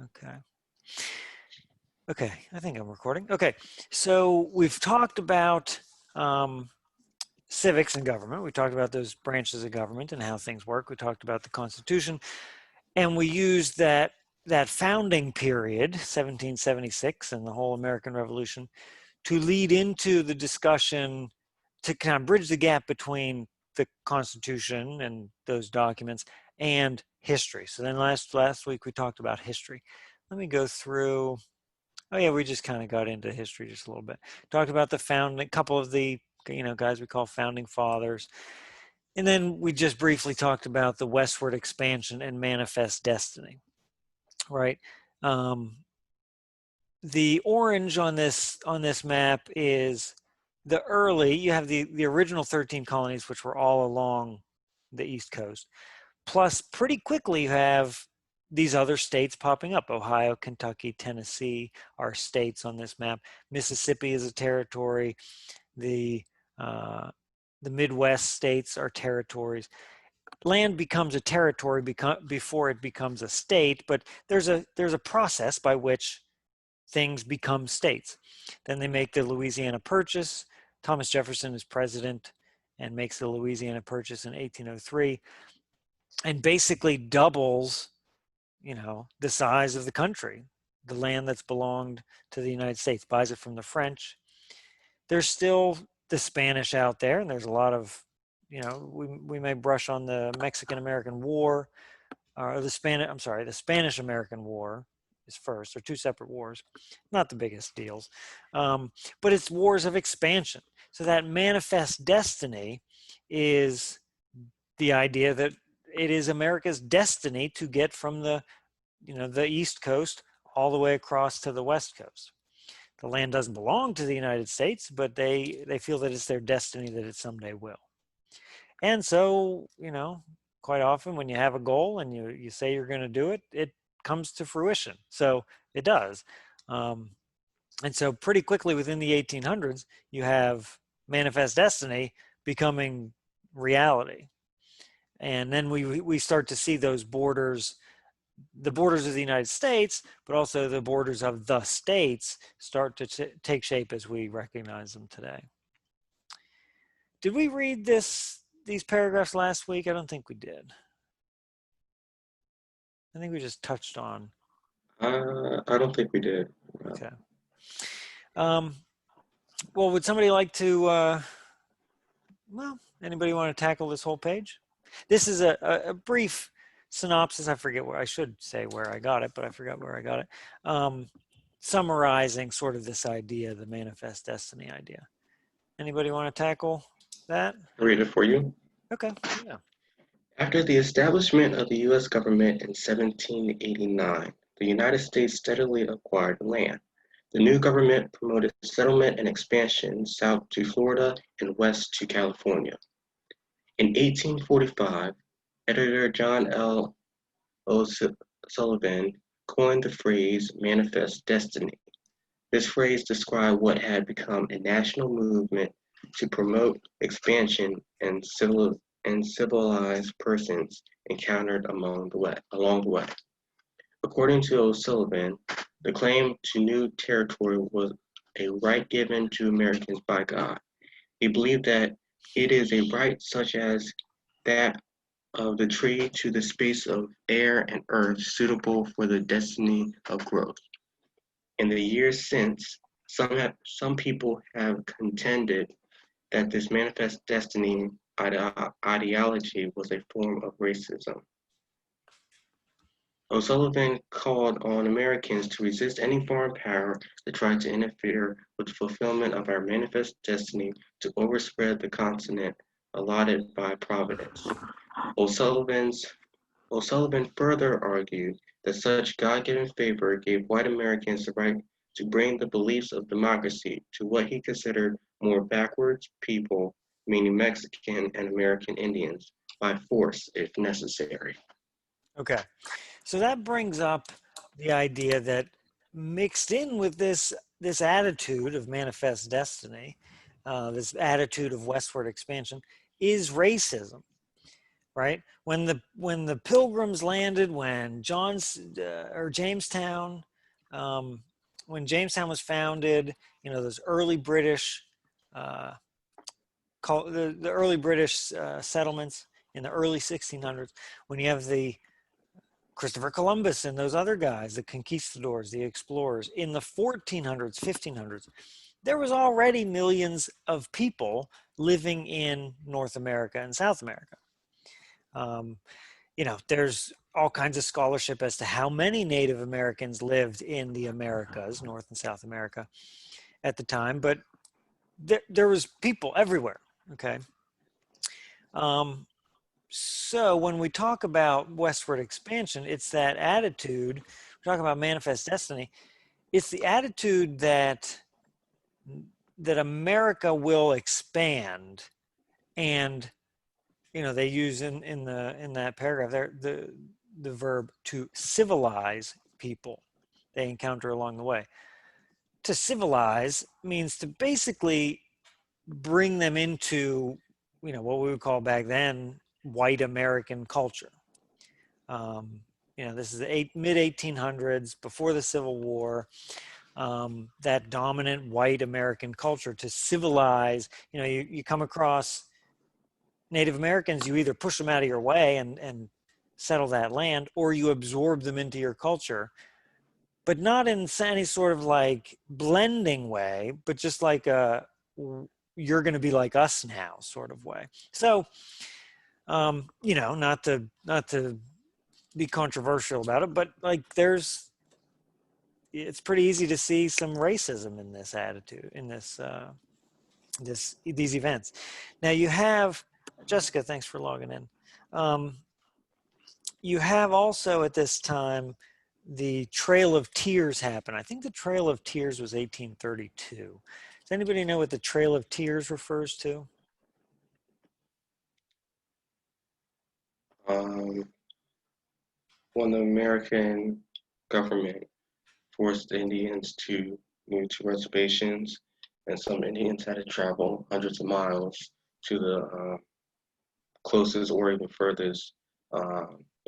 Okay. Okay, I think I'm recording. Okay, so we've talked about civics and government. We talked about those branches of government and how things work. We talked about the Constitution, and we used that founding period, 1776, and the whole American Revolution, to lead into the discussion to kind of bridge the gap between the Constitution and those documents and history. So then last week we talked about history. Let me go through. Oh yeah, we just kind of got into history just a little bit. Talked about the founding, a couple of the guys we call founding fathers, and then we just briefly talked about the westward expansion and manifest destiny. Right. Um, the orange on this map is the early. You have the original 13 colonies, which were all along the East Coast. Plus, pretty quickly you have these other states popping up. Ohio, Kentucky, Tennessee are states on this map. Mississippi is a territory. The Midwest states are territories. Land becomes a territory before it becomes a state, but there's a process by which things become states. Then they make the Louisiana Purchase. Thomas Jefferson is president and makes the Louisiana Purchase in 1803 and basically doubles, the size of the country. The land that's belonged to the United States, buys it from the French. There's still the Spanish out there, and there's a lot of, we may brush on the Mexican-American War, or the Spanish-American War is first. They're two separate wars, not the biggest deals, but it's wars of expansion. So that manifest destiny is the idea that it is America's destiny to get from the East Coast all the way across to the West Coast. The land doesn't belong to the United States, but they feel that it's their destiny that it someday will. And so, quite often when you have a goal and you say you're going to do it, it comes to fruition. So it does. And so pretty quickly within the 1800s, you have manifest destiny becoming reality. And then we start to see those borders, the borders of the United States, but also the borders of the states start to take shape as we recognize them today. Did we read these paragraphs last week? I don't think we did. I think we just touched on. I don't think we did. Okay. Well, would somebody like to, anybody want to tackle this whole page? This is a brief synopsis. I forget where, I should say where I got it, but I forgot where I got it. Summarizing sort of this idea, the manifest destiny idea. Anybody want to tackle that? I'll read it for you. Okay, yeah. After the establishment of the U.S. government in 1789, the United States steadily acquired land. The new government promoted settlement and expansion south to Florida and west to California. In 1845, editor John L. O'Sullivan coined the phrase manifest destiny. This phrase described what had become a national movement to promote expansion and civilized persons encountered along the way. According to O'Sullivan, the claim to new territory was a right given to Americans by God. He believed that it is a right such as that of the tree to the space of air and earth suitable for the destiny of growth. In the years since, some people have contended that this manifest destiny ideology was a form of racism. O'Sullivan called on Americans to resist any foreign power that tried to interfere with the fulfillment of our manifest destiny to overspread the continent allotted by Providence. O'Sullivan further argued that such God-given favor gave white Americans the right to bring the beliefs of democracy to what he considered more backwards people, meaning Mexican and American Indians, by force if necessary. Okay. So that brings up the idea that mixed in with this attitude of manifest destiny, this attitude of westward expansion, is racism. right? When the Pilgrims landed, when or Jamestown, um, when Jamestown was founded, those early British, uh, the early British settlements in the early 1600s, when you have the Christopher Columbus and those other guys, the conquistadors, the explorers, in the 1400s, 1500s, there was already millions of people living in North America and South America. Um, there's all kinds of scholarship as to how many Native Americans lived in the Americas, North and South America, at the time, but there was people everywhere. Okay. So when we talk about westward expansion, it's that attitude. We're talking about manifest destiny. It's the attitude that America will expand, and they use in that paragraph there the verb to civilize people they encounter along the way. To civilize means to basically bring them into what we would call back then white American culture. This is the mid 1800s, before the Civil War. That dominant white American culture, to civilize. You come across Native Americans, you either push them out of your way and settle that land, or you absorb them into your culture, but not in any sort of like blending way, but just like a you're going to be like us now sort of way. So, not to be controversial about it, but like it's pretty easy to see some racism in this attitude, in these events. Now you have Jessica, thanks for logging in. You have also at this time the Trail of Tears happen. I think the Trail of Tears was 1832. Does anybody know what the Trail of Tears refers to? When the American government forced Indians to move to reservations, and some Indians had to travel hundreds of miles to the closest or even furthest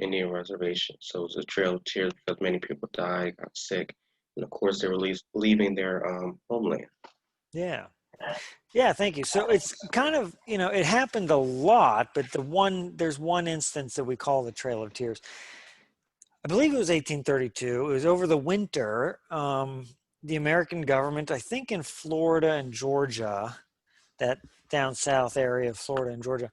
Indian reservation. So it was a trail of tears because many people died, got sick, and of course they were leaving their homeland. Yeah. Yeah, thank you. So it's kind of, it happened a lot, but there's one instance that we call the Trail of Tears. I believe it was 1832. It was over the winter. The American government, I think in Florida and Georgia, that down south area of Florida and Georgia,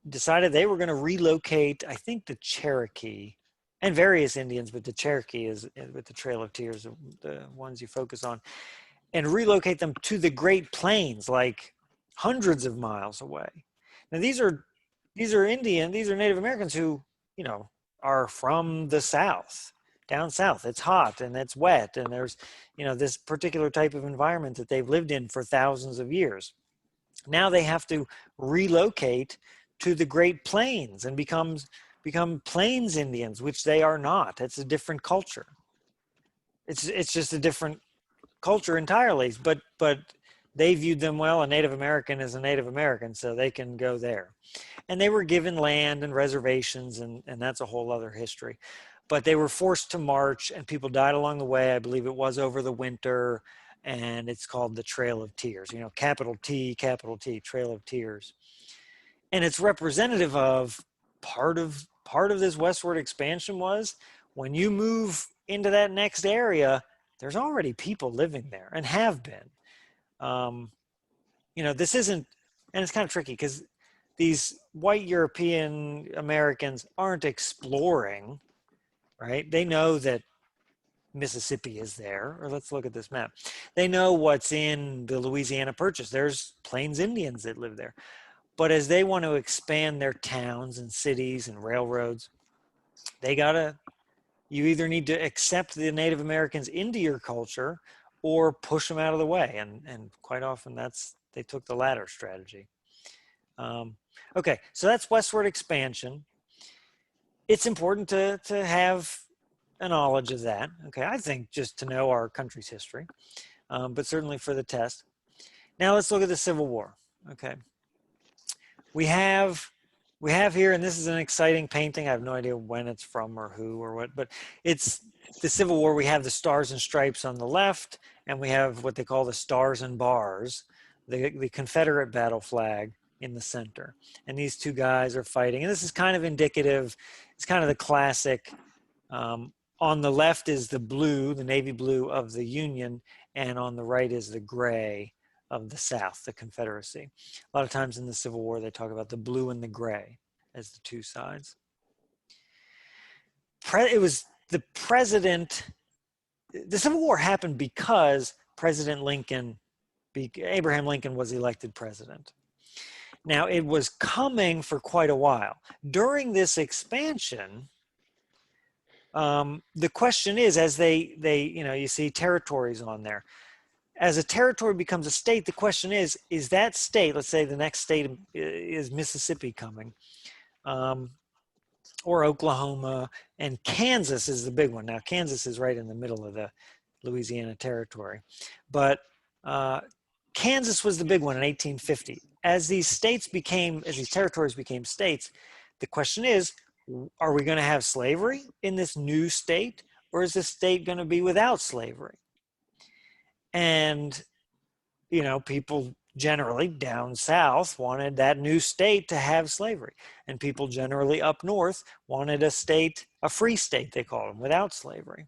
decided they were going to relocate, I think, the Cherokee and various Indians, but the Cherokee is with the Trail of Tears, the ones you focus on, and relocate them to the Great Plains, like hundreds of miles away. Now these are Native Americans who, are from the South, down south. It's hot and it's wet, and there's, this particular type of environment that they've lived in for thousands of years. Now they have to relocate to the Great Plains and become Plains Indians, which they are not. It's a different culture. It's just a different culture entirely, but they viewed them, well, a Native American is a Native American, so they can go there. And they were given land and reservations, and that's a whole other history. But they were forced to march, and people died along the way. I believe it was over the winter, and it's called the Trail of Tears, capital T, Trail of Tears. And it's representative of part of this westward expansion was when you move into that next area, there's already people living there and have been. This isn't, and it's kind of tricky because these white European Americans aren't exploring, right? They know that Mississippi is there, or let's look at this map. They know what's in the Louisiana Purchase. There's Plains Indians that live there. But as they want to expand their towns and cities and railroads, you either need to accept the Native Americans into your culture or push them out of the way. And quite often they took the latter strategy. Okay, so that's westward expansion. It's important to have a knowledge of that. Okay, I think just to know our country's history, but certainly for the test. Now let's look at the Civil War. Okay, we have we have here, and this is an exciting painting. I have no idea when it's from or who or what, but it's the Civil War. We have the stars and stripes on the left, and we have what they call the stars and bars, the Confederate battle flag in the center. And these two guys are fighting. And this is kind of indicative. It's kind of the classic. On the left is the blue, the navy blue of the Union, and on the right is the gray of the South, the Confederacy. A lot of times in the Civil War, they talk about the blue and the gray as the two sides. It was the president, the Civil War happened because President Lincoln, Abraham Lincoln was elected president. Now, it was coming for quite a while. During this expansion, the question is, as you see territories on there. As a territory becomes a state, the question is that state, let's say the next state is Mississippi coming, or Oklahoma, and Kansas is the big one. Now, Kansas is right in the middle of the Louisiana territory. But Kansas was the big one in 1850. As these territories became states, the question is, are we going to have slavery in this new state, or is this state going to be without slavery? And, people generally down south wanted that new state to have slavery. And people generally up north wanted a free state, they called them, without slavery.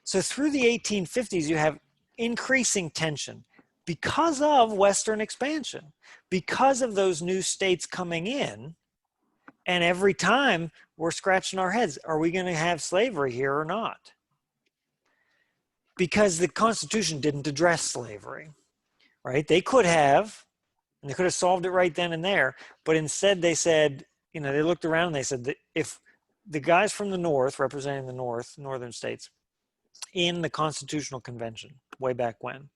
So through the 1850s, you have increasing tension because of Western expansion, because of those new states coming in. And every time we're scratching our heads, are we going to have slavery here or not? Because the Constitution didn't address slavery, right? They could have, and they could have solved it right then and there, but instead they said, they looked around and they said that if the guys from the North, representing the northern states, in the Constitutional Convention, way back when,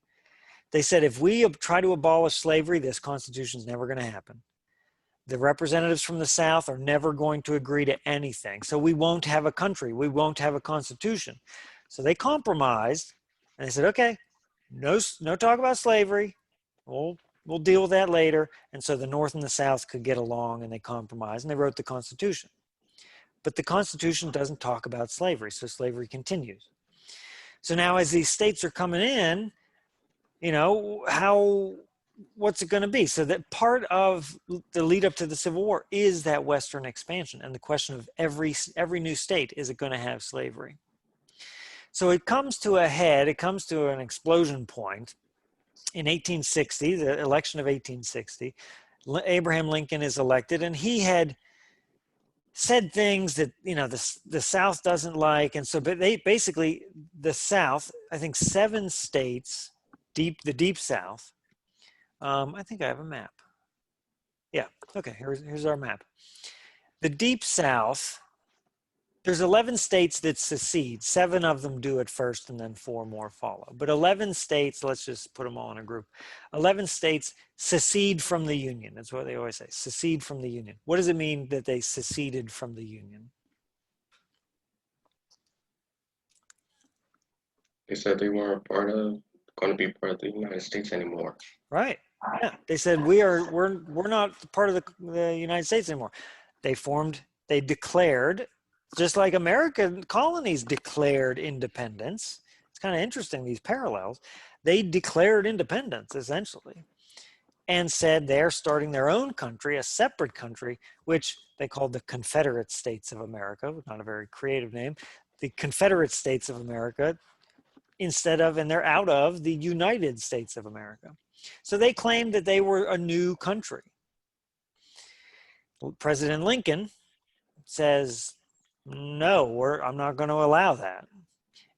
they said, if we try to abolish slavery, this Constitution is never going to happen. The representatives from the South are never going to agree to anything. So we won't have a country. We won't have a constitution. So they compromised and they said, okay, no talk about slavery. We'll deal with that later. And so the North and the South could get along, and they compromised, and they wrote the Constitution. But the Constitution doesn't talk about slavery, so slavery continues. So now as these states are coming in, what's it going to be? So that part of the lead up to the Civil War is that Western expansion, and the question of every new state, is it going to have slavery? So it comes to a head, it comes to an explosion point in 1860, the election of 1860. Abraham Lincoln is elected, and he had said things that the South doesn't like, and so but the South, I think 7 states, the deep South. I think I have a map. Yeah, okay, here's our map. The deep South, there's 11 states that secede. 7 of them do it first, and then 4 more follow. But 11 states, let's just put them all in a group. 11 states secede from the Union. That's what they always say, secede from the Union. What does it mean that they seceded from the Union? They said they weren't going to be part of the United States anymore. Right. Yeah. They said we're not part of the United States anymore. They declared, just like American colonies declared independence. It's kind of interesting, these parallels. They declared independence, essentially, and said they're starting their own country, a separate country, which they called the Confederate States of America, not a very creative name, the Confederate States of America, and they're out of the United States of America. So they claimed that they were a new country. President Lincoln says, no, I'm not going to allow that.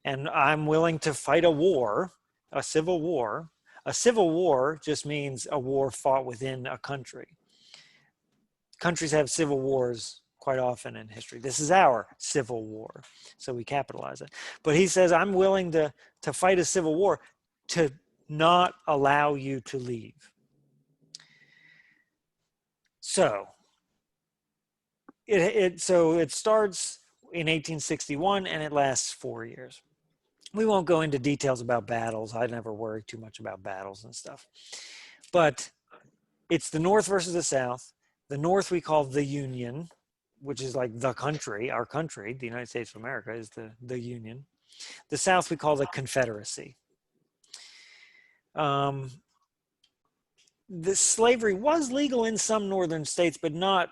And I'm willing to fight a war, a civil war. A civil war just means a war fought within a country. Countries have civil wars quite often in history. This is our civil war, so we capitalize it. But he says, I'm willing to fight a civil war to not allow you to leave. So it starts in 1861 and it lasts 4 years. We won't go into details about battles. I never worry too much about battles and stuff. But it's the North versus the South. The North we call the Union, which is like the country, our country, the United States of America is the Union. The South we call the Confederacy. The slavery was legal in some northern states, but not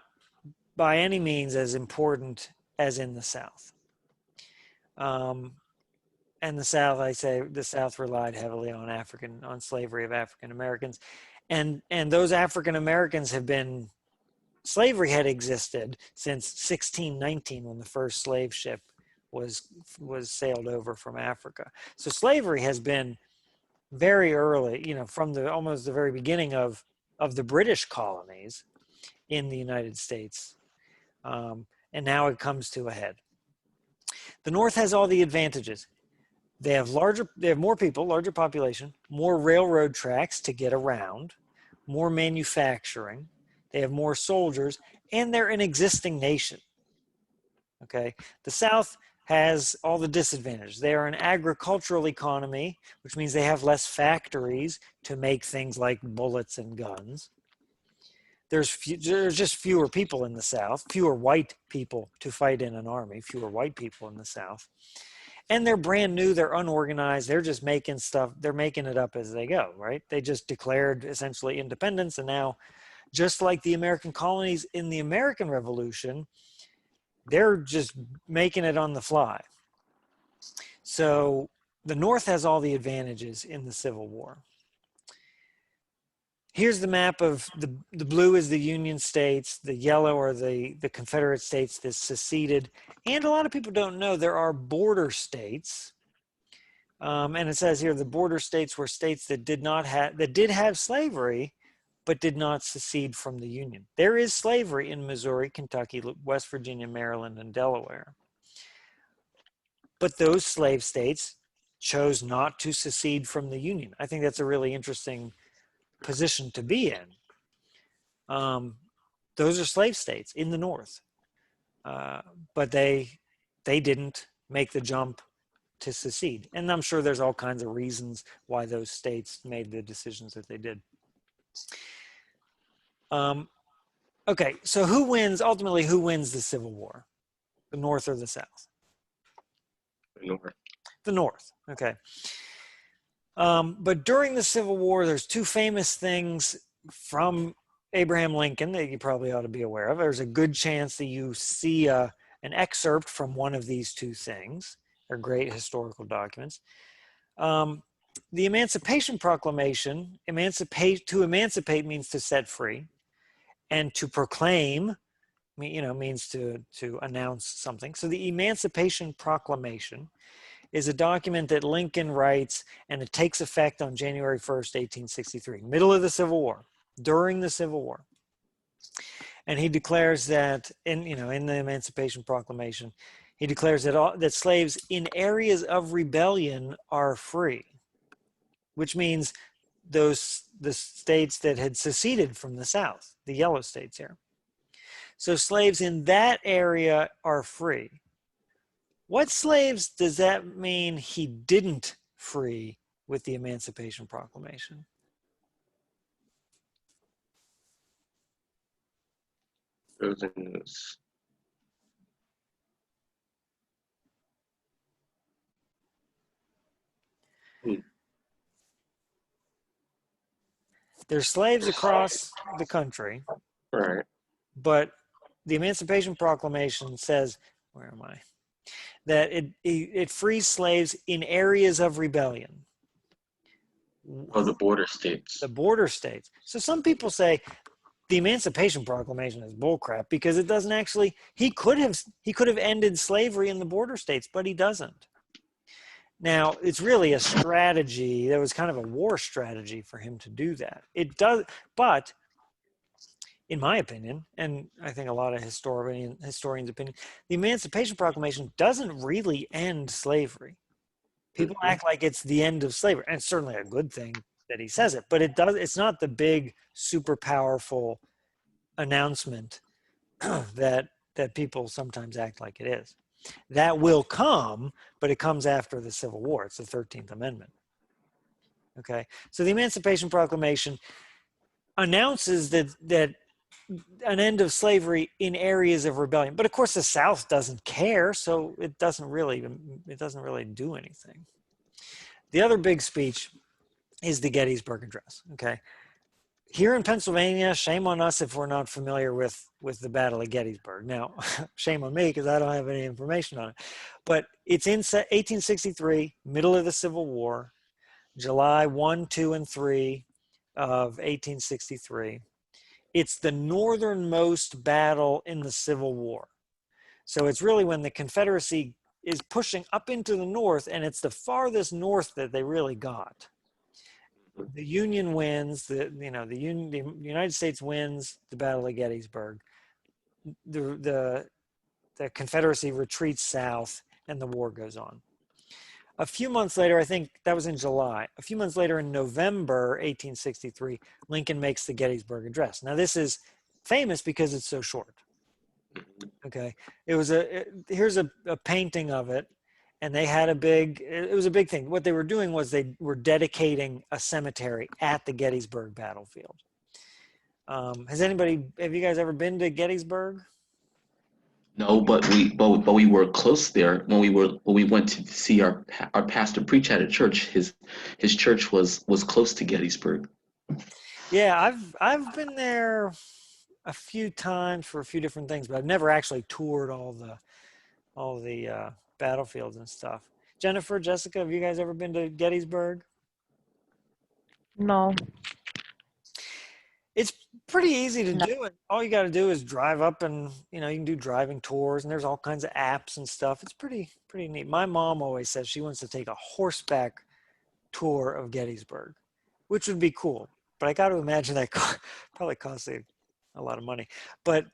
by any means as important as in the South. And the South, I say, the South relied heavily on slavery of African Americans, and those African Americans have been, slavery had existed since 1619 when the first slave ship was sailed over from Africa. So slavery has been very early, you know, from almost the very beginning of the British colonies in the United States, and now it comes to a head. The North has all the advantages. They have more people, larger population, more railroad tracks to get around, more manufacturing. They have more soldiers, and they're an existing nation. Okay, the South has all the disadvantages. They are an agricultural economy, which means they have less factories to make things like bullets and guns. There's just fewer people in the South, fewer white people to fight in an army, fewer white people in the South. And they're brand new, they're unorganized, they're just making stuff, they're making it up as they go, right? They just declared essentially independence, and now, just like the American colonies in the American Revolution, they're just making it on the fly. So the North has all the advantages in the Civil War. Here's the map of the blue is the Union states, the yellow are the Confederate states that seceded. And a lot of people don't know there are border states. And it says here the border states were states that did have slavery, but did not secede from the Union. There is slavery in Missouri, Kentucky, West Virginia, Maryland, and Delaware. But those slave states chose not to secede from the Union. I think that's a really interesting position to be in. Those are slave states in the North, but they didn't make the jump to secede. And I'm sure there's all kinds of reasons why those states made the decisions that they did. Okay, so ultimately who wins the Civil War? The North or the South? The North. The North, okay. But during the Civil War, there's two famous things from Abraham Lincoln that you probably ought to be aware of. There's a good chance that you see an excerpt from one of these two things. They're great historical documents. The Emancipation Proclamation, to emancipate means to set free, and to proclaim, means to announce something. So the Emancipation Proclamation is a document that Lincoln writes, and it takes effect on January 1st, 1863, middle of the Civil War, during the Civil War. And he declares that in the Emancipation Proclamation, he declares that slaves in areas of rebellion are free, which means the states that had seceded from the South, the yellow states here. So slaves in that area are free. What slaves does that mean he didn't free with the Emancipation Proclamation? Those in those. There's slaves across the country, Right. but the Emancipation Proclamation says, where am I? That it frees slaves in areas of rebellion. Oh, the border states. The border states. So some people say the Emancipation Proclamation is bullcrap because it doesn't actually, he could have ended slavery in the border states, but he doesn't. Now, it's really a strategy. That was kind of a war strategy for him to do that. It does, but in my opinion, and I think a lot of historians' opinion, the Emancipation Proclamation doesn't really end slavery. People act like it's the end of slavery, and it's certainly a good thing that he says it, but it's not the big, super powerful announcement that people sometimes act like it is. That will come, but it comes after the Civil War. It's the 13th Amendment. Okay, so the Emancipation Proclamation announces that an end of slavery in areas of rebellion. But of course, the South doesn't care, so it doesn't really do anything. The other big speech is the Gettysburg Address. Okay, here in Pennsylvania, shame on us if we're not familiar with the Battle of Gettysburg. Now, shame on me because I don't have any information on it. But it's in 1863, middle of the Civil War, July 1, 2, and 3 of 1863. It's the northernmost battle in the Civil War. So it's really when the Confederacy is pushing up into the north, and it's the farthest north that they really got. The Union wins, the United States wins the Battle of Gettysburg. The Confederacy retreats south, and the war goes on. A few months later, I think that was in July, a few months later in November 1863, Lincoln makes the Gettysburg Address. Now this is famous because it's so short. Okay, here's a painting of it, and they had it was a big thing. What they were doing was they were dedicating a cemetery at the Gettysburg battlefield. Have you guys ever been to Gettysburg? No, but we were close there when we went to see our pastor preach at a church. His church was close to Gettysburg. Yeah, I've been there a few times for a few different things, but I've never actually toured all the battlefields and stuff. Jennifer, Jessica, have you guys ever been to Gettysburg? No. It's pretty easy to No. do it. All you got to do is drive up, and you can do driving tours, and there's all kinds of apps and stuff. It's pretty neat. My mom always says she wants to take a horseback tour of Gettysburg, which would be cool. But I got to imagine that probably costs a lot of money. But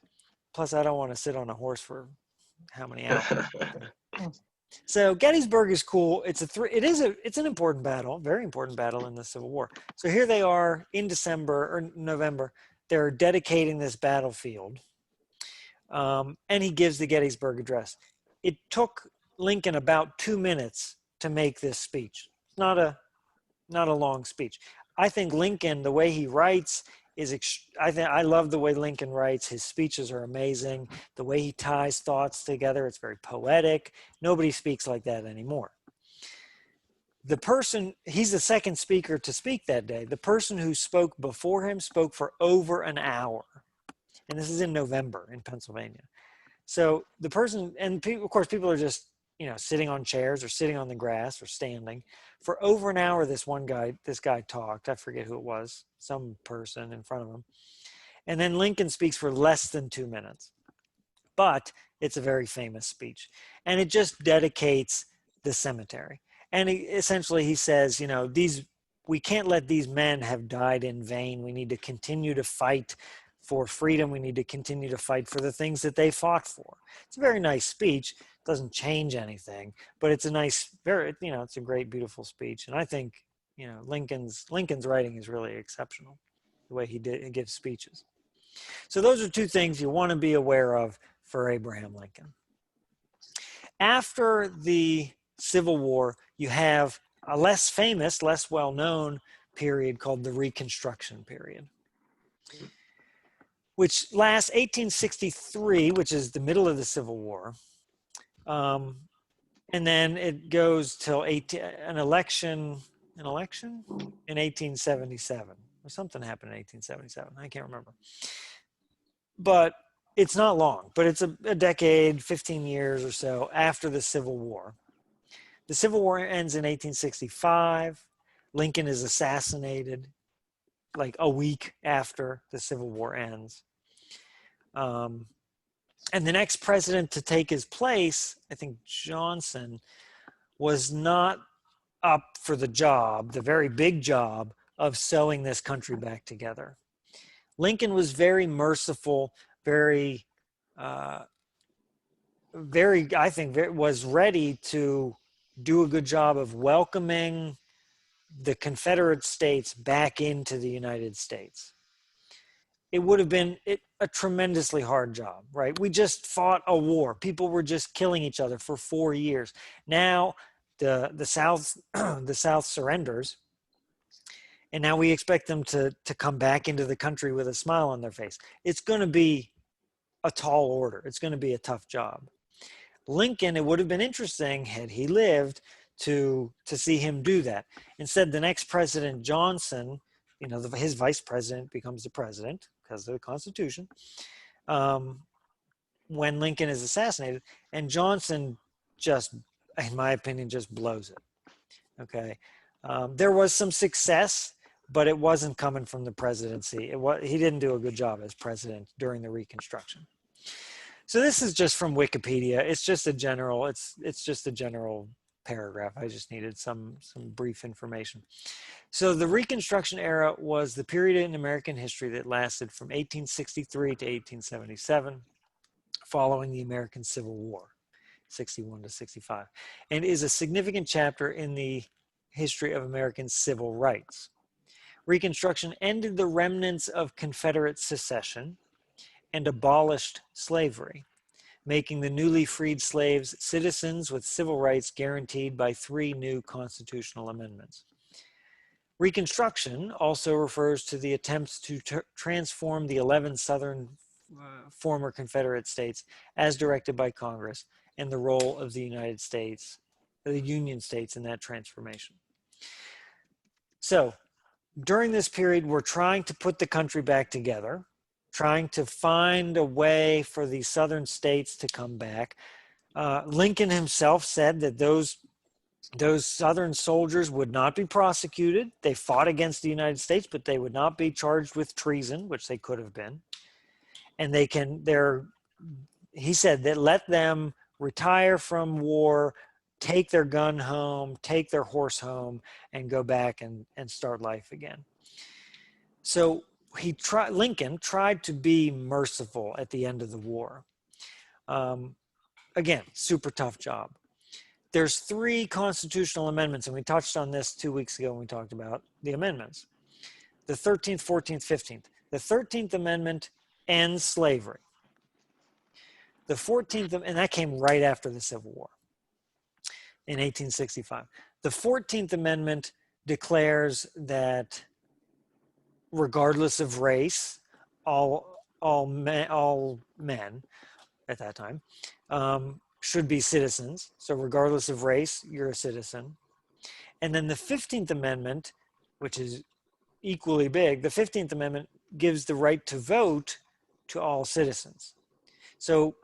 plus, I don't want to sit on a horse for how many hours. So Gettysburg is cool. It's an important battle, very important battle in the Civil War. So here they are in December or November. They're dedicating this battlefield, and he gives the Gettysburg Address. It took Lincoln about 2 minutes to make this speech. Not a long speech. I think Lincoln, the way he writes, I love the way Lincoln writes. His speeches are amazing. The way he ties thoughts together, it's very poetic. Nobody speaks like that anymore. He's the second speaker to speak that day. The person who spoke before him spoke for over an hour. And this is in November in Pennsylvania. So the person, and of course, people are just, sitting on chairs or sitting on the grass or standing. For over an hour, this guy talked. I forget who it was, some person in front of him. And then Lincoln speaks for less than 2 minutes. But it's a very famous speech. And it just dedicates the cemetery. And essentially he says, we can't let these men have died in vain. We need to continue to fight for freedom. We need to continue to fight for the things that they fought for. It's a very nice speech. Doesn't change anything, but it's a nice, it's a great, beautiful speech. And I think, Lincoln's writing is really exceptional, the way he gives speeches. So those are two things you want to be aware of for Abraham Lincoln. After the Civil War, you have a less famous, less well-known period called the Reconstruction period, which lasts 1863, which is the middle of the Civil War. And then it goes till an election in 1877, or something happened in 1877. I can't remember. But it's not long, but it's a decade, 15 years or so after the Civil War. The Civil War ends in 1865. Lincoln is assassinated like a week after the Civil War ends. And the next president to take his place, I think Johnson, was not up for the job, the very big job of sewing this country back together. Lincoln was very merciful, was ready to do a good job of welcoming the Confederate States back into the United States. It would have been a tremendously hard job, right? We just fought a war. People were just killing each other for 4 years. Now the South surrenders, And now we expect them to come back into the country with a smile on their face. It's going to be a tall order. It's going to be a tough job. Lincoln, it would have been interesting had he lived to see him do that. Instead, the next president, Johnson, his vice president becomes the president because of the Constitution. When Lincoln is assassinated, and Johnson just, in my opinion, just blows it. Okay, there was some success, but it wasn't coming from the presidency. He didn't do a good job as president during the Reconstruction. So this is just from Wikipedia. It's just a general. It's just a general paragraph. I just needed some brief information. So the Reconstruction era was the period in American history that lasted from 1863 to 1877, following the American Civil War, 61 to 65, and is a significant chapter in the history of American civil rights. Reconstruction ended the remnants of Confederate secession and abolished slavery, making the newly freed slaves citizens with civil rights guaranteed by 3 new constitutional amendments. Reconstruction also refers to the attempts to transform the 11 southern former Confederate states as directed by Congress and the role of the United States, the Union states in that transformation. So during this period, we're trying to put the country back together, trying to find a way for the southern states to come back. Lincoln himself said that those southern soldiers would not be prosecuted. They fought against the United States, but they would not be charged with treason, which they could have been. And he said that let them retire from war, take their gun home, take their horse home, and go back and start life again. So Lincoln tried to be merciful at the end of the war. Again, super tough job. There's 3 constitutional amendments, and we touched on this 2 weeks ago when we talked about the amendments. The 13th, 14th, 15th. The 13th Amendment ends slavery. The 14th, and that came right after the Civil War in 1865. The 14th Amendment declares that regardless of race, all men at that time should be citizens. So regardless of race, you're a citizen. And then the 15th Amendment, which is equally big, the 15th Amendment gives the right to vote to all citizens. So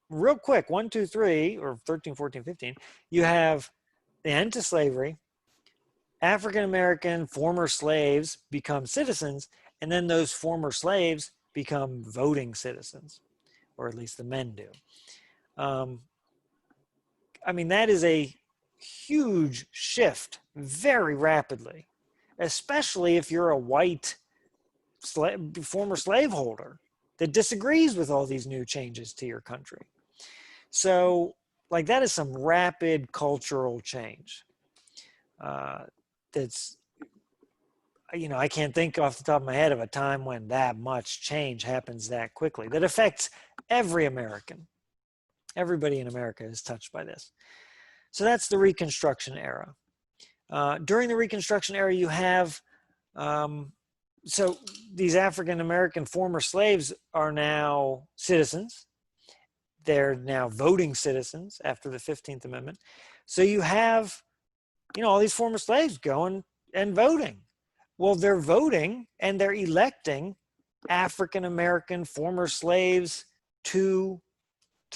real quick, 1, 2, 3, or 13, 14, 15, you have the end to slavery, African-American former slaves become citizens, and then those former slaves become voting citizens, or at least the men do. I mean, that is a huge shift very rapidly, especially if you're a white former slaveholder that disagrees with all these new changes to your country. So, like, that is some rapid cultural change. That's, I can't think off the top of my head of a time when that much change happens that quickly, that affects every American. Everybody in America is touched by this. So that's the Reconstruction era. During the Reconstruction era, you have, so these African-American former slaves are now citizens. They're now voting citizens after the 15th Amendment. So you have, all these former slaves going and voting. Well, they're voting and they're electing African-American former slaves to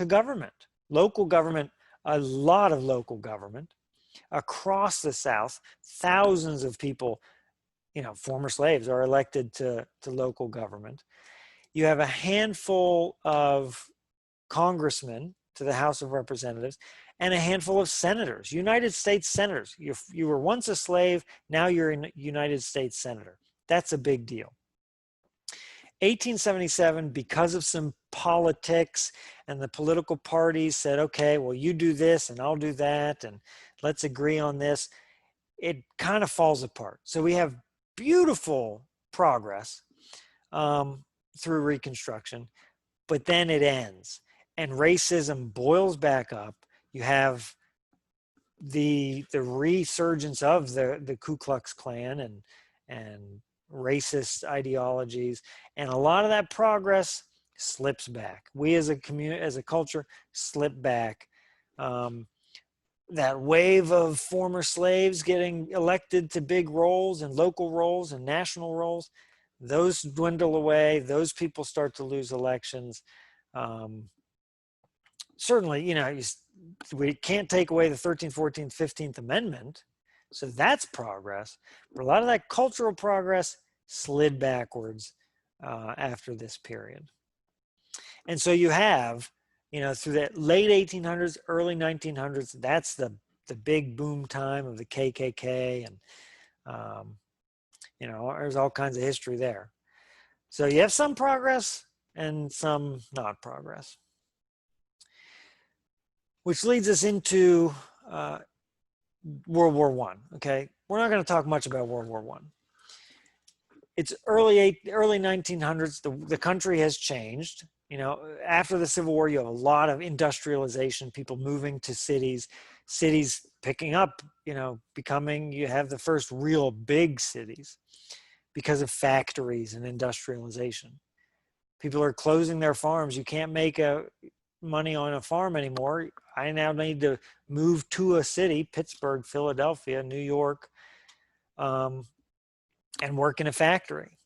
government, local government, a lot of local government across the South. Thousands of people, former slaves are elected to local government. You have a handful of congressmen to the House of Representatives and a handful of senators, United States senators. You were once a slave, now you're a United States senator. That's a big deal. 1877, because of some politics and the political parties said, okay, well, you do this and I'll do that and let's agree on this, it kind of falls apart. So we have beautiful progress through Reconstruction, but then it ends and racism boils back up. You have the resurgence of the Ku Klux Klan and racist ideologies. And a lot of that progress slips back. We as a community, as a culture, slip back. That wave of former slaves getting elected to big roles and local roles and national roles, those dwindle away. Those people start to lose elections. Certainly, you know, we can't take away the 13th, 14th, 15th Amendment. So that's progress. But a lot of that cultural progress slid backwards after this period. And so you have, you know, through that late 1800s, early 1900s, that's the big boom time of the KKK. And, you know, there's all kinds of history there. So you have some progress and some not progress. Which leads us into World War I. Okay, we're not going to talk much about World War I. It's early 1900s. The country has changed. You know, after the Civil War, you have a lot of industrialization, people moving to cities, cities picking up. You know, you have the first real big cities because of factories and industrialization. People are closing their farms. You can't make money on a farm anymore. I now need to move to a city, Pittsburgh, Philadelphia, New York, and work in a factory.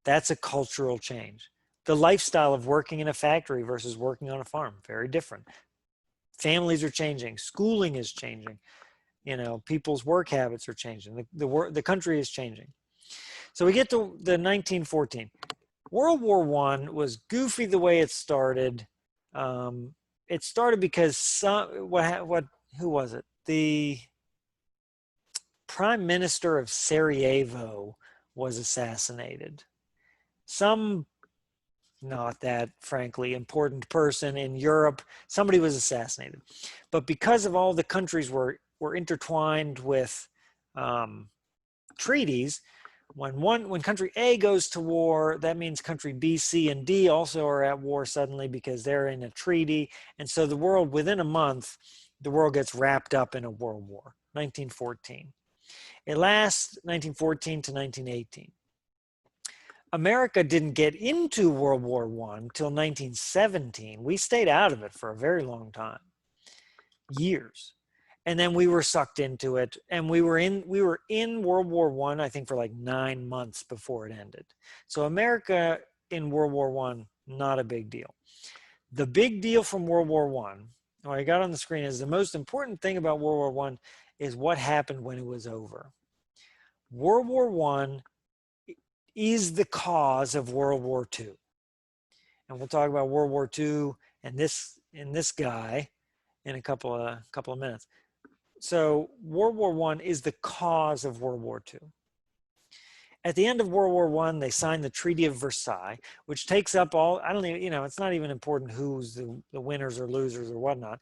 That's a cultural change. The lifestyle of working in a factory versus working on a farm, very different. Families are changing. Schooling is changing. You know, people's work habits are changing. The country is changing. So we get to the 1914. World War I was goofy the way it started. It started because who was it? The prime minister of Sarajevo was assassinated. Some not that frankly important person in Europe, somebody was assassinated. But because of all the countries were intertwined with treaties, when country A goes to war, that means country B, C, and D also are at war suddenly because they're in a treaty. And so the world, within a month, the world gets wrapped up in a world war, 1914. It lasts 1914 to 1918. America didn't get into World War I until 1917. We stayed out of it for a very long time, years. And then we were sucked into it, and we were in World War I think for like 9 months before it ended. So America in World War I, not a big deal. The big deal from World War I, what I got on the screen is the most important thing about World War I is what happened when it was over. World War I is the cause of World War II. And we'll talk about World War II and this guy in a couple of minutes. So World War I is the cause of World War II. At the end of World War I, they signed the Treaty of Versailles, which takes up all, I don't even, you know, it's not even important who's the winners or losers or whatnot.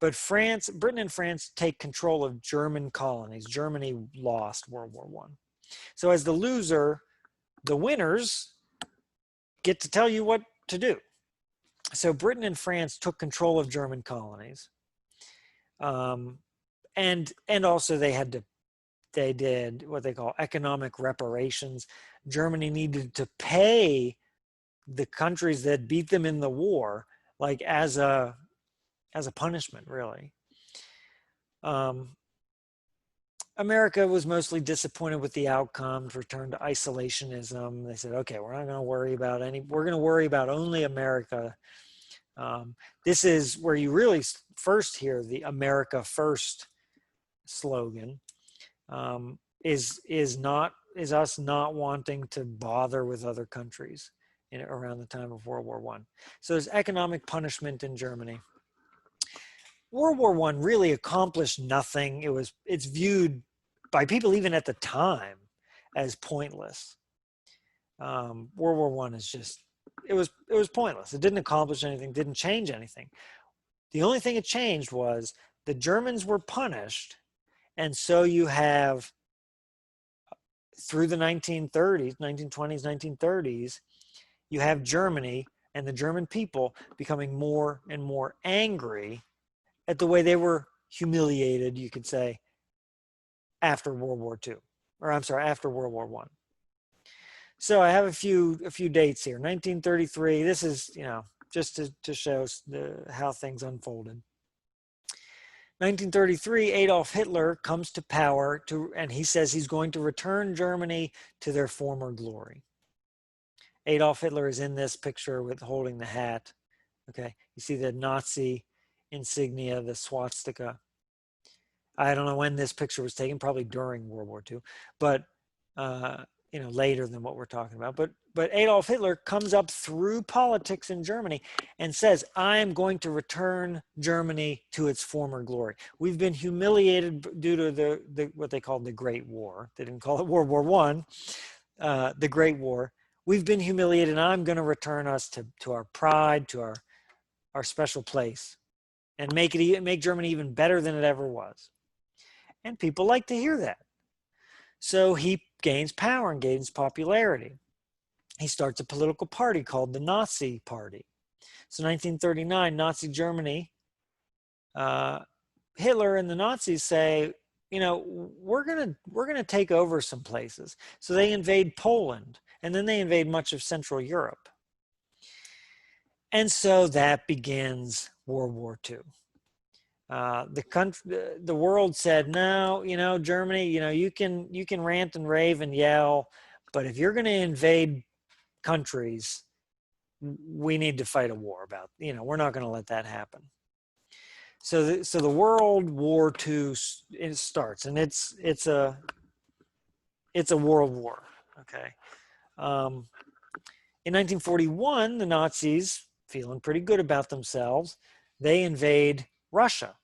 But Britain and France take control of German colonies. Germany lost World War I. So as the loser, the winners get to tell you what to do. So Britain and France took control of German colonies. And also they did what they call economic reparations. Germany needed to pay the countries that beat them in the war, like as a punishment, really. America was mostly disappointed with the outcomes, returned to isolationism. They said, okay, we're not going to worry about we're going to worry about only America. This is where you really first hear the America First slogan, is us not wanting to bother with other countries around the time of World War I. So there's economic punishment in Germany. World War I really accomplished nothing. It's viewed by people even at the time as pointless. World War I is just, it was pointless. It didn't accomplish anything, didn't change anything. The only thing it changed was the Germans were punished. And so you have, through the 1930s, 1920s, 1930s, you have Germany and the German people becoming more and more angry at the way they were humiliated, you could say, after World War II. or I'm sorry, after World War I. So I have a few dates here. 1933. This is, you know, just to show how things unfolded. 1933, Adolf Hitler comes to power and he says he's going to return Germany to their former glory. Adolf Hitler is in this picture with holding the hat. Okay, you see the Nazi insignia, the swastika. I don't know when this picture was taken, probably during World War II, but you know, later than what we're talking about. But Adolf Hitler comes up through politics in Germany and says, I am going to return Germany to its former glory. We've been humiliated due to the what they called the Great War. They didn't call it World War I, the Great War. We've been humiliated, and I'm going to return us to our pride, to our special place, and make Germany even better than it ever was. And people like to hear that. So he gains power and gains popularity. He starts a political party called the Nazi Party. So 1939, Nazi Germany, Hitler and the Nazis say, you know, we're gonna take over some places. So they invade Poland, and then they invade much of Central Europe. And so that begins World War II. The world said, no, you know, Germany, you know, you can rant and rave and yell, but if you're going to invade countries, we need to fight a war about, you know, we're not going to let that happen. So the World War II starts, and it's a world war. Okay. In 1941, the Nazis, feeling pretty good about themselves, they invade Russia,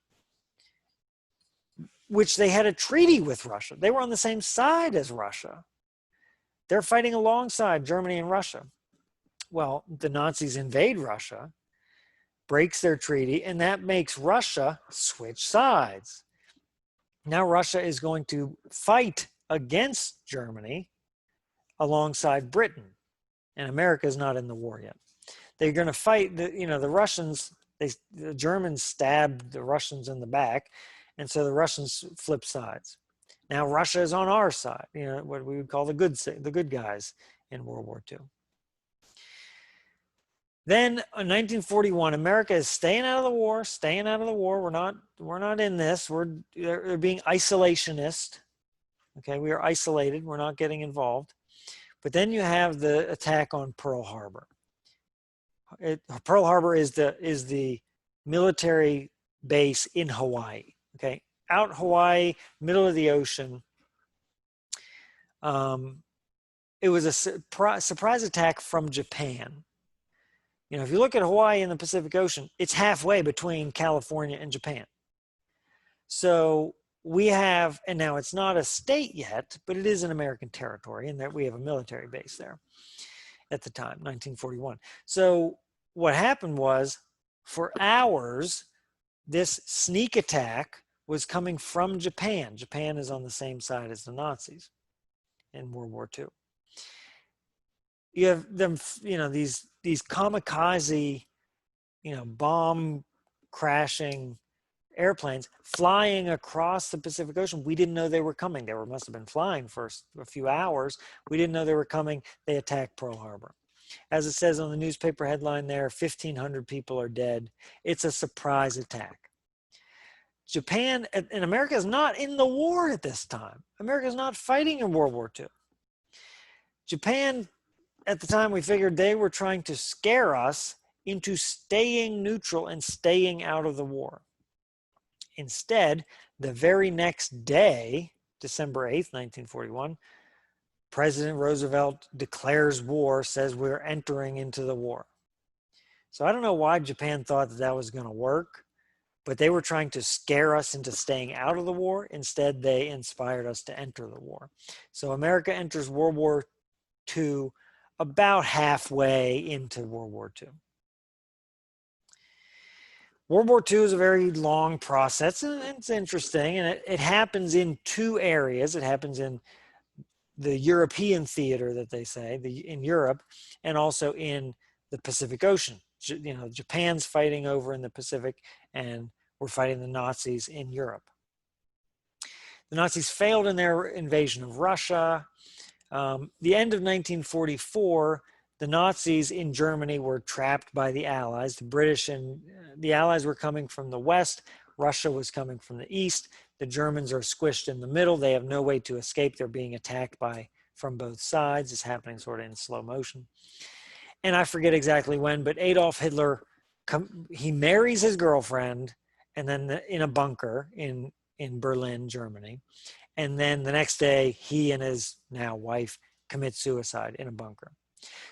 which they had a treaty with Russia. They were on the same side as Russia. They're fighting alongside Germany and Russia. Well, the Nazis invade Russia, breaks their treaty, and that makes Russia switch sides. Now Russia is going to fight against Germany alongside Britain, and America is not in the war yet. They're going to fight, the Russians, the Germans stabbed the Russians in the back, and so the Russians flip sides. Now Russia is on our side, you know, what we would call the good guys in World War II. Then in 1941, America is staying out of the war. We're not in this. They're being isolationist. Okay, we are isolated. We're not getting involved. But then you have the attack on Pearl Harbor. Pearl Harbor is the military base in Hawaii. Okay, out Hawaii, middle of the ocean. It was a surprise attack from Japan. You know, if you look at Hawaii in the Pacific Ocean, it's halfway between California and Japan. So we have, and now it's not a state yet, but it is an American territory, and that we have a military base there at the time, 1941. So what happened was, for hours, this sneak attack was coming from Japan. Japan is on the same side as the Nazis in World War II. You have them, you know, these kamikaze, you know, bomb crashing airplanes flying across the Pacific Ocean. We didn't know they were coming. They must have been flying for a few hours. We didn't know they were coming. They attacked Pearl Harbor. As it says on the newspaper headline there, 1,500 people are dead. It's a surprise attack. Japan and America is not in the war at this time. America is not fighting in World War II. Japan, at the time, we figured they were trying to scare us into staying neutral and staying out of the war. Instead, the very next day, December 8th, 1941, President Roosevelt declares war, says we're entering into the war. So I don't know why Japan thought that was going to work, but they were trying to scare us into staying out of the war. Instead, they inspired us to enter the war. So America enters World War II about halfway into World War II. World War II is a very long process, and it's interesting, and it happens in two areas. It happens in the European theater, that they say, in Europe, and also in the Pacific Ocean. You know, Japan's fighting over in the Pacific, and we're fighting the Nazis in Europe. The Nazis failed in their invasion of Russia. The end of 1944, the Nazis in Germany were trapped by the Allies. The British and the Allies were coming from the west. Russia was coming from the east. The Germans are squished in the middle. They have no way to escape. They're being attacked from both sides. It's happening sort of in slow motion. And I forget exactly when, but Adolf Hitler, he marries his girlfriend, and then in a bunker in Berlin, Germany. And then the next day, he and his now wife commit suicide in a bunker.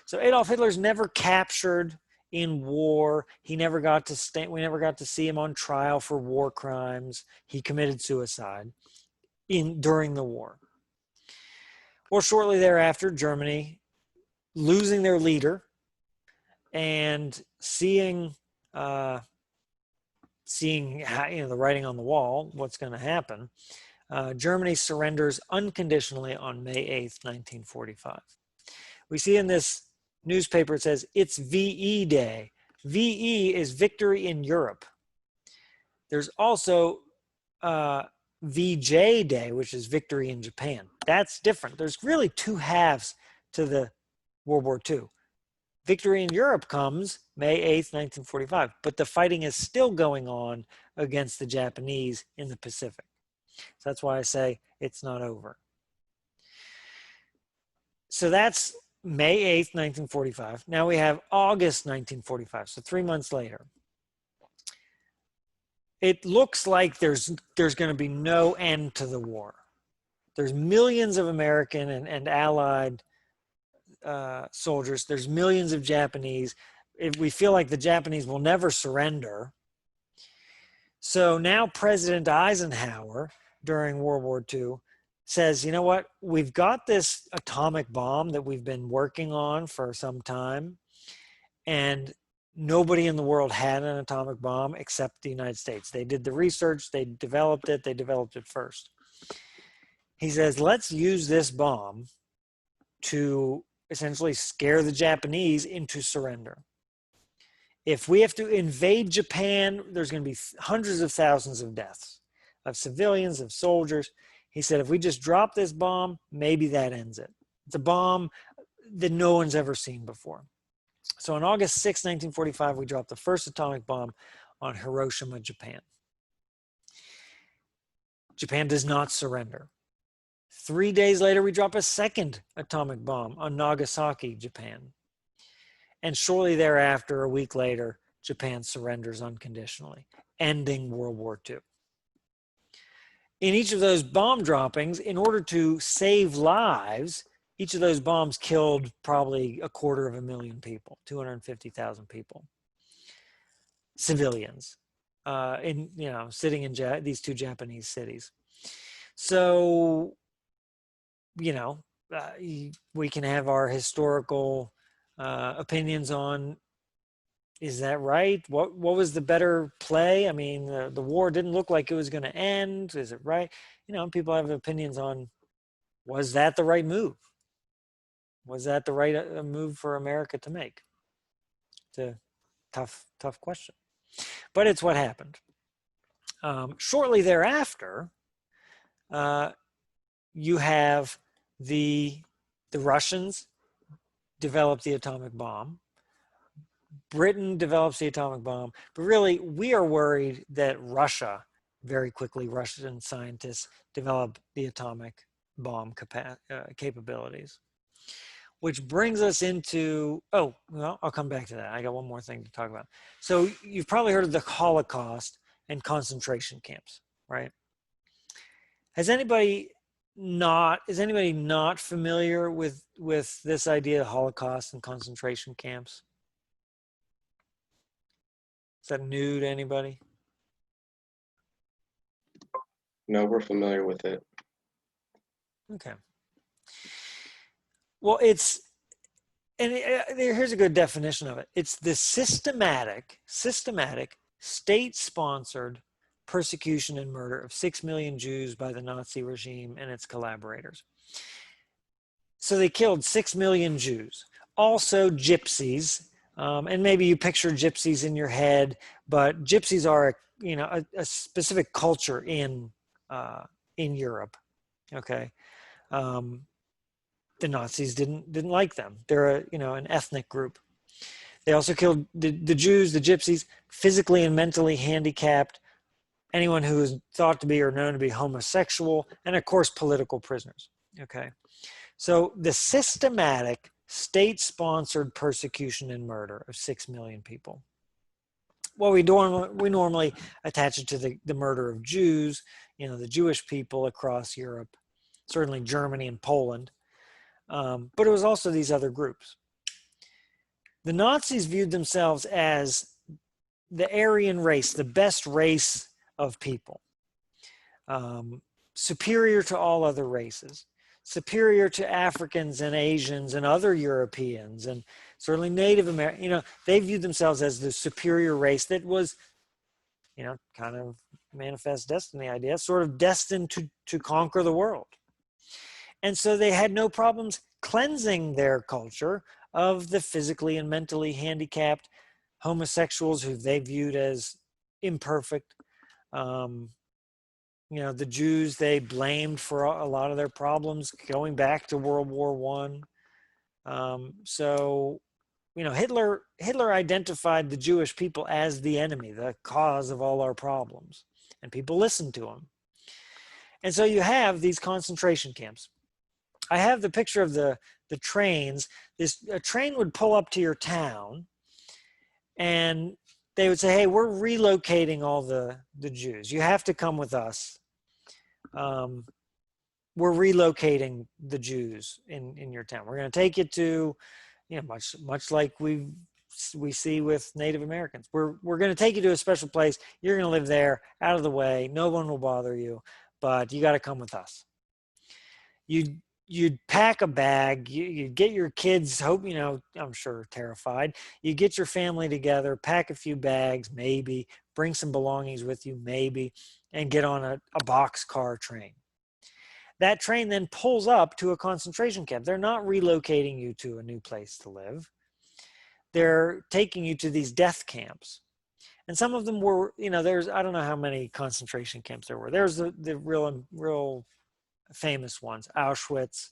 So Adolf Hitler's never captured in war. He never got to stay. We never got to see him on trial for war crimes. He committed suicide during the war. Well, shortly thereafter, Germany losing their leader and seeing how, the writing on the wall, what's going to happen. Germany surrenders unconditionally on May 8th, 1945. We see in this newspaper, it says, it's VE Day. VE is Victory in Europe. There's also VJ Day, which is Victory in Japan. That's different. There's really two halves to the World War II. Victory in Europe comes May 8th, 1945, but the fighting is still going on against the Japanese in the Pacific. So that's why I say it's not over. So that's May 8th, 1945. Now we have August 1945, so 3 months later. It looks like there's going to be no end to the war. There's millions of American and Allied soldiers. There's millions of Japanese. We feel like the Japanese will never surrender. So now President Eisenhower, during World War II, says, you know what, we've got this atomic bomb that we've been working on for some time, and nobody in the world had an atomic bomb except the United States. They did the research, they developed it first. He says, let's use this bomb to essentially scare the Japanese into surrender. If we have to invade Japan, there's going to be hundreds of thousands of deaths of civilians, of soldiers. He said, if we just drop this bomb, maybe that ends it. It's a bomb that no one's ever seen before. So on August 6, 1945, we dropped the first atomic bomb on Hiroshima, Japan. Japan does not surrender. 3 days later, we drop a second atomic bomb on Nagasaki, Japan. And shortly thereafter, a week later, Japan surrenders unconditionally, ending World War II. In each of those bomb droppings, in order to save lives, each of those bombs killed probably 250,000 people, 250,000 people, civilians, sitting in these two Japanese cities. So, we can have our historical opinions on, is that right? What was the better play? I mean, the war didn't look like it was going to end. Is it right? People have opinions on, was that the right move? Was that the right move for America to make? It's a tough question. But it's what happened. Shortly thereafter, you have the Russians develop the atomic bomb. Britain develops the atomic bomb, but really we are worried that Russia, very quickly, Russian scientists develop the atomic bomb capabilities, which brings us into, I'll come back to that. I got one more thing to talk about. So you've probably heard of the Holocaust and concentration camps, right? Is anybody not familiar with this idea of Holocaust and concentration camps? Is that new to anybody? No, we're familiar with it. Okay. Well, here's a good definition of it. It's the systematic, state-sponsored persecution and murder of 6 million Jews by the Nazi regime and its collaborators. So they killed 6 million Jews. Also gypsies. And maybe you picture gypsies in your head, but gypsies are, a specific culture in in Europe. Okay, the Nazis didn't like them. They're an ethnic group. They also killed the Jews, the Gypsies, physically and mentally handicapped, anyone who is thought to be or known to be homosexual, and of course political prisoners. Okay, so the systematic state-sponsored persecution and murder of 6 million people. Well, we normally attach it to the murder of Jews, the Jewish people across Europe, certainly Germany and Poland, but it was also these other groups. The Nazis viewed themselves as the Aryan race, the best race of people, superior to all other races, superior to Africans and Asians and other Europeans, and certainly Native American. They viewed themselves as the superior race that was, kind of manifest destiny idea, sort of destined to conquer the world. And so they had no problems cleansing their culture of the physically and mentally handicapped homosexuals who they viewed as imperfect. The Jews they blamed for a lot of their problems going back to World War I. So Hitler identified the Jewish people as the enemy, the cause of all our problems, and people listened to him. And so you have these concentration camps. I have the picture of the trains. A train would pull up to your town, and they would say, "Hey, we're relocating all the Jews. You have to come with us. We're relocating the Jews in your town. We're going to take you to, much like we see with Native Americans. We're going to take you to a special place. You're going to live there, out of the way. No one will bother you, but you got to come with us." You'd pack a bag, you'd get your kids, I'm sure terrified. You get your family together, pack a few bags, maybe, bring some belongings with you, maybe, and get on a boxcar train. That train then pulls up to a concentration camp. They're not relocating you to a new place to live. They're taking you to these death camps. And some of them were, I don't know how many concentration camps there were. There's the real famous ones: Auschwitz,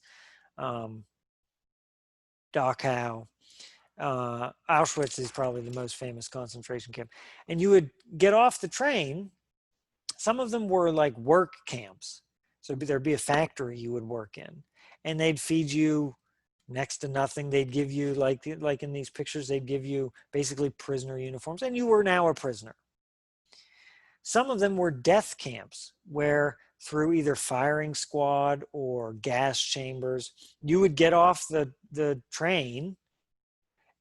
Dachau. Auschwitz is probably the most famous concentration camp. And you would get off the train. Some of them were like work camps. So there'd be a factory you would work in, and they'd feed you next to nothing. They'd give you, like in these pictures, they'd give you basically prisoner uniforms, and you were now a prisoner. Some of them were death camps where, through either firing squad or gas chambers, you would get off the train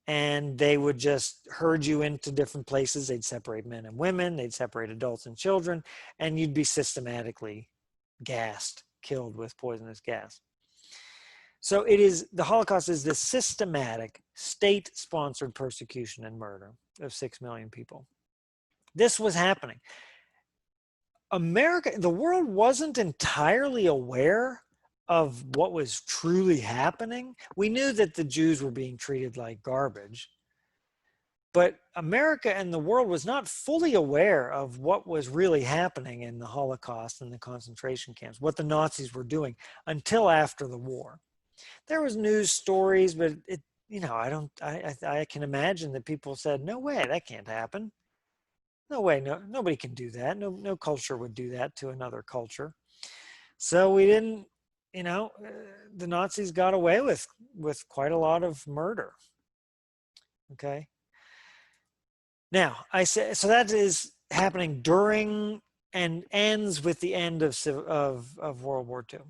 and they would just herd you into different places. They'd separate men and women, they'd separate adults and children, and you'd be systematically gassed, killed with poisonous gas. So the Holocaust is this systematic state-sponsored persecution and murder of 6 million people. This was happening. The world wasn't entirely aware of what was truly happening. We knew that the Jews were being treated like garbage, but America and the world was not fully aware of what was really happening in the Holocaust and the concentration camps, what the Nazis were doing, until after the war. There was news stories, but I can imagine that people said, "No way, that can't happen. No way, nobody can do that. No culture would do that to another culture." So we didn't, the Nazis got away with quite a lot of murder. Okay. Now, so that is happening during and ends with the end of World War II.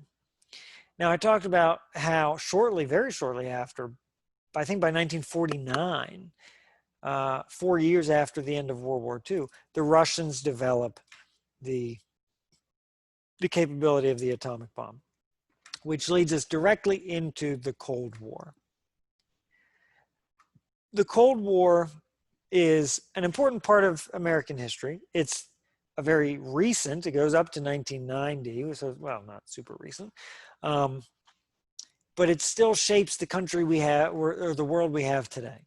Now, I talked about how very shortly after, I think by 1949, 4 years after the end of World War II, the Russians develop the capability of the atomic bomb, which leads us directly into the Cold War. The Cold War is an important part of American history. It's a very recent, it goes up to 1990, so, well, not super recent, but it still shapes the country we have, or the world we have today.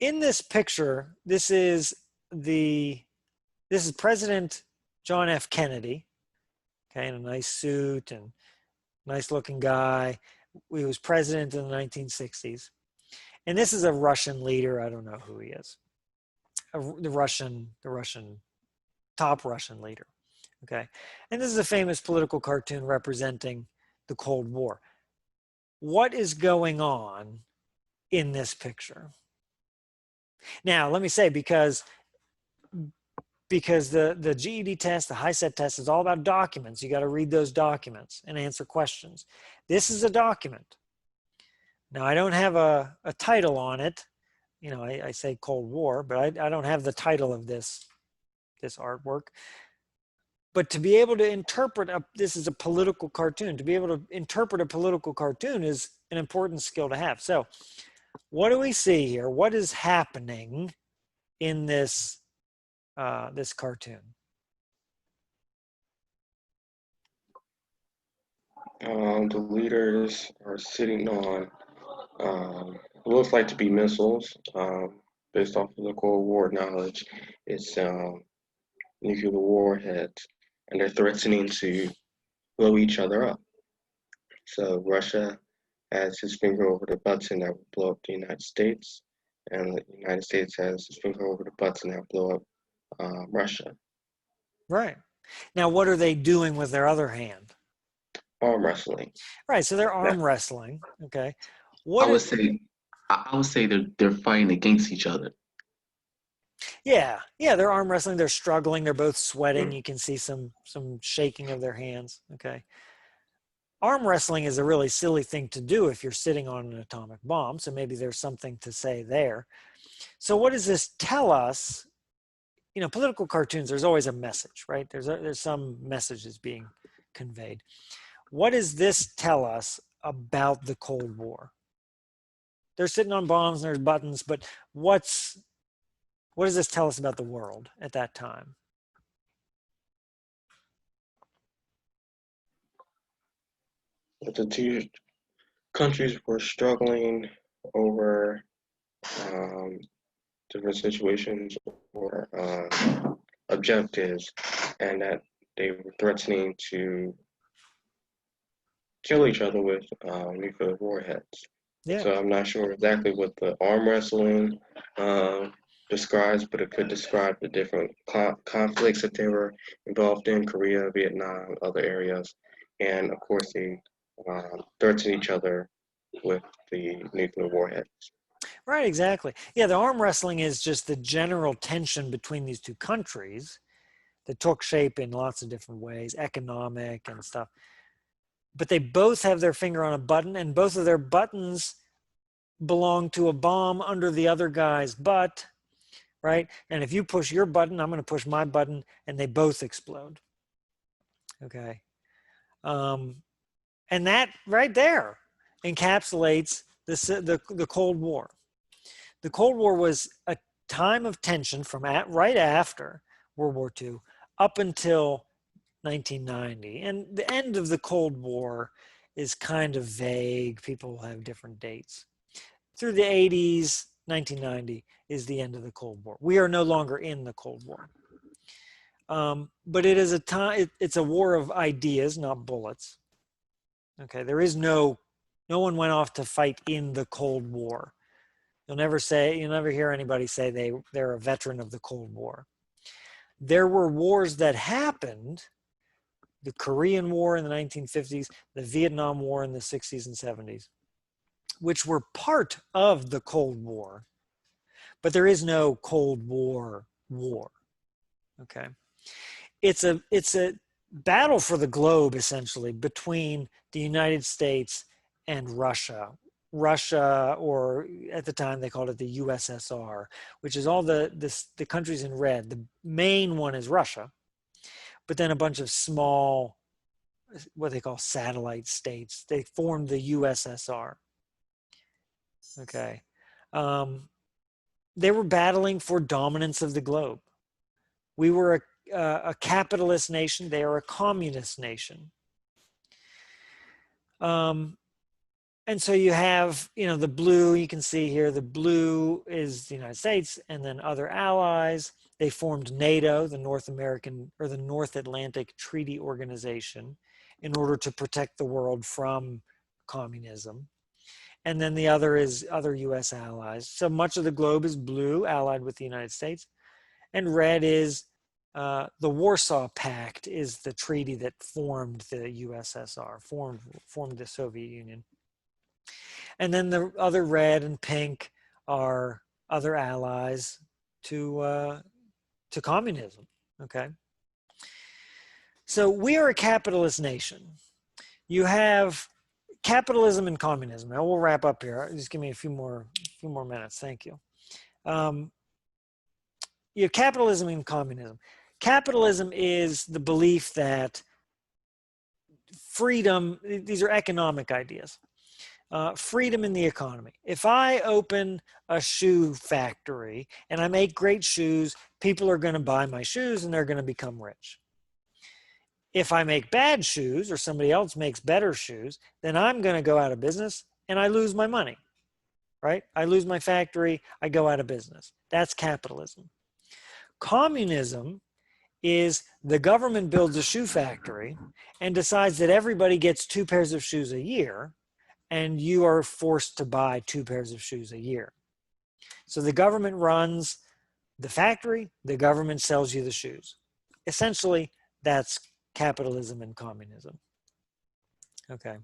In this picture, this is President John F. Kennedy, okay, in a nice suit and nice looking guy. He was president in the 1960s. And this is a Russian leader. I don't know who he is. The Russian top Russian leader. Okay. And this is a famous political cartoon representing the Cold War. What is going on in this picture? Now, let me say, because the GED test, the HiSET test is all about documents. You got to read those documents and answer questions. This is a document. Now, I don't have a title on it. You know, I say Cold War, but I don't have the title of this artwork. But to be able to interpret, this is a political cartoon. To be able to interpret a political cartoon is an important skill to have. So what do we see here? What is happening in this this cartoon? The leaders are sitting on what looks like to be missiles. Based off of the Cold War knowledge, it's nuclear warheads, and they're threatening to blow each other up. So Russia has his finger over the button that will blow up the United States, and the United States has his finger over the button that will blow up Russia. Right. Now, what are they doing with their other hand? Arm wrestling. Right. So they're arm wrestling. Okay. I would say they're fighting against each other. Yeah, they're arm wrestling. They're struggling. They're both sweating. You can see some shaking of their hands. Okay. Arm wrestling is a really silly thing to do if you're sitting on an atomic bomb. So maybe there's something to say there. So what does this tell us? You know, political cartoons, there's always a message, right? There's some messages being conveyed. What does this tell us about the Cold War? They're sitting on bombs and there's buttons, but what does this tell us about the world at that time? The two countries were struggling over different situations or objectives, and that they were threatening to kill each other with nuclear warheads. Yeah. So I'm not sure exactly what the arm wrestling describes, but it could describe the different conflicts that they were involved in: Korea, Vietnam, other areas, and of course they threaten each other with the nuclear warheads. Right, exactly. Yeah, the arm wrestling is just the general tension between these two countries that took shape in lots of different ways, economic and stuff. But they both have their finger on a button, and both of their buttons belong to a bomb under the other guy's butt, right? And if you push your button, I'm going to push my button, and they both explode. Okay. And that right there encapsulates the Cold War. The Cold War was a time of tension from right after World War II up until 1990. And the end of the Cold War is kind of vague. People have different dates. Through the 80s, 1990 is the end of the Cold War. We are no longer in the Cold War. But it is a time, it's a war of ideas, not bullets. Okay, there is no one went off to fight in the Cold War. You'll never hear anybody say they're a veteran of the Cold War. There were wars that happened, the Korean War in the 1950s, the Vietnam War in the 60s and 70s, which were part of the Cold War. But there is no Cold War. Okay. It's a battle for the globe, essentially, between the United States and Russia. Russia, or at the time they called it the USSR, which is all the countries in red. The main one is Russia, but then a bunch of small, what they call satellite states. They formed the USSR. Okay. They were battling for dominance of the globe. We were a capitalist nation. They are a communist nation. And so you have, the blue, you can see here, the blue is the United States and then other allies. They formed NATO, the North American or the North Atlantic Treaty Organization, in order to protect the world from communism. And then the other is other US allies. So much of the globe is blue, allied with the United States. And red is the Warsaw Pact, is the treaty that formed the USSR, formed the Soviet Union. And then the other red and pink are other allies to communism, okay? So we are a capitalist nation. You have capitalism and communism. Now we'll wrap up here. Just give me a few more minutes. Thank you. You have capitalism and communism. Capitalism is the belief that freedom, these are economic ideas, freedom in the economy. If I open a shoe factory and I make great shoes, people are going to buy my shoes and they're going to become rich. If I make bad shoes or somebody else makes better shoes, then I'm going to go out of business and I lose my money, right? I lose my factory, I go out of business. That's capitalism. Communism is the government builds a shoe factory and decides that everybody gets 2 pairs of shoes a year, and you are forced to buy 2 pairs of shoes a year. So the government runs the factory, the government sells you the shoes. Essentially, that's capitalism and communism. Okay.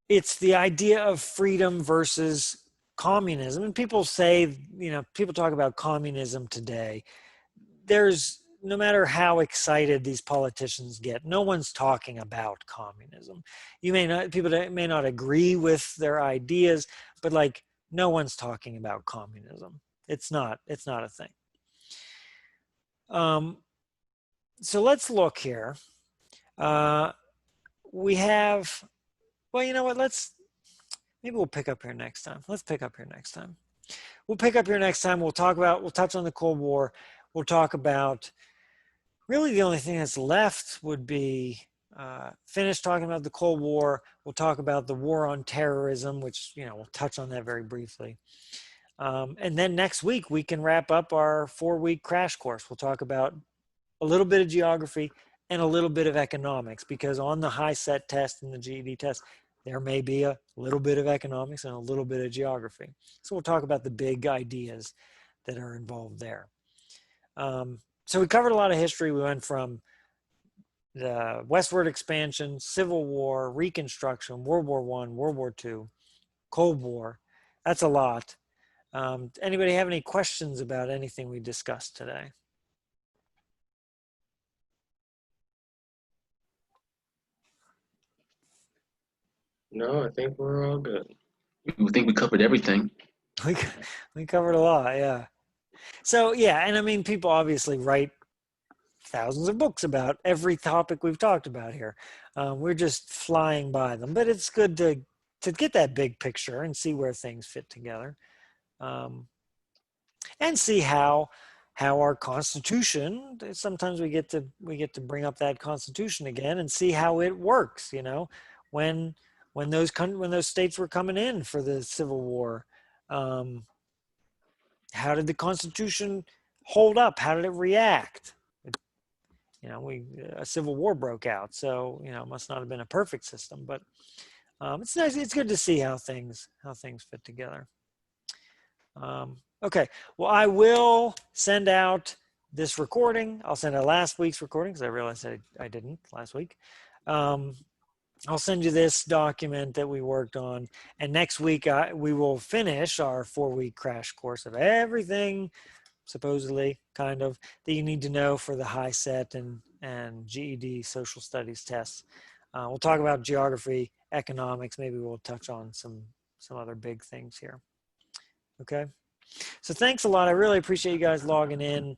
It's the idea of freedom versus communism. And people say, people talk about communism today. There's, no matter how excited these politicians get, no one's talking about communism. People may not agree with their ideas, but like no one's talking about communism. It's not a thing. So let's look here. We have, well, you know what, maybe we'll pick up here next time. Let's pick up here next time. We'll pick up here next time. We'll touch on the Cold War. We'll talk about, really the only thing that's left would be finish talking about the Cold War. We'll talk about the war on terrorism, which, we'll touch on that very briefly. And then next week, we can wrap up our 4-week crash course. We'll talk about a little bit of geography and a little bit of economics, because on the HiSET test and the GED test, there may be a little bit of economics and a little bit of geography. So we'll talk about the big ideas that are involved there. So we covered a lot of history. We went from the westward expansion, Civil War, Reconstruction, World War I, World War II, Cold War. That's a lot. Anybody have any questions about anything we discussed today? No, I think we're all good. I think we covered everything. We covered a lot, yeah. So yeah, and I mean, people obviously write thousands of books about every topic we've talked about here. We're just flying by them, but it's good to get that big picture and see where things fit together, and see how our Constitution. Sometimes we get to bring up that Constitution again and see how it works. When those states were coming in for the Civil War, how did the Constitution hold up? How did it react? A civil war broke out, so it must not have been a perfect system, but it's nice. It's good to see how things fit together. Okay, well, I will send out this recording. I'll send out last week's recording because I realized I didn't last week. I'll send you this document that we worked on, and next week we will finish our 4-week crash course of everything, supposedly, kind of, that you need to know for the HiSET and GED social studies tests. We'll talk about geography, economics. Maybe we'll touch on some other big things here. Okay. So thanks a lot. I really appreciate you guys logging in.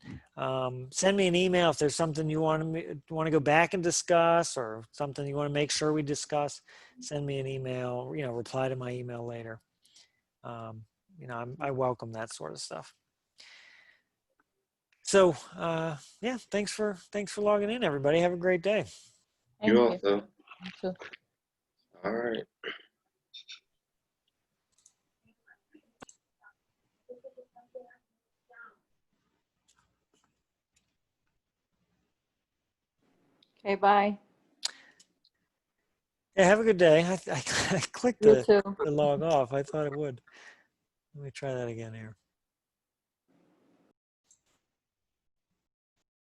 Send me an email if there's something you want to go back and discuss, or something you want to make sure we discuss. Send me an email. Reply to my email later. I welcome that sort of stuff. So yeah, thanks for logging in, everybody. Have a great day. You also. You too. All right. Okay, bye. Yeah, have a good day. I clicked You the too. log off. I thought it would. Let me try that again here.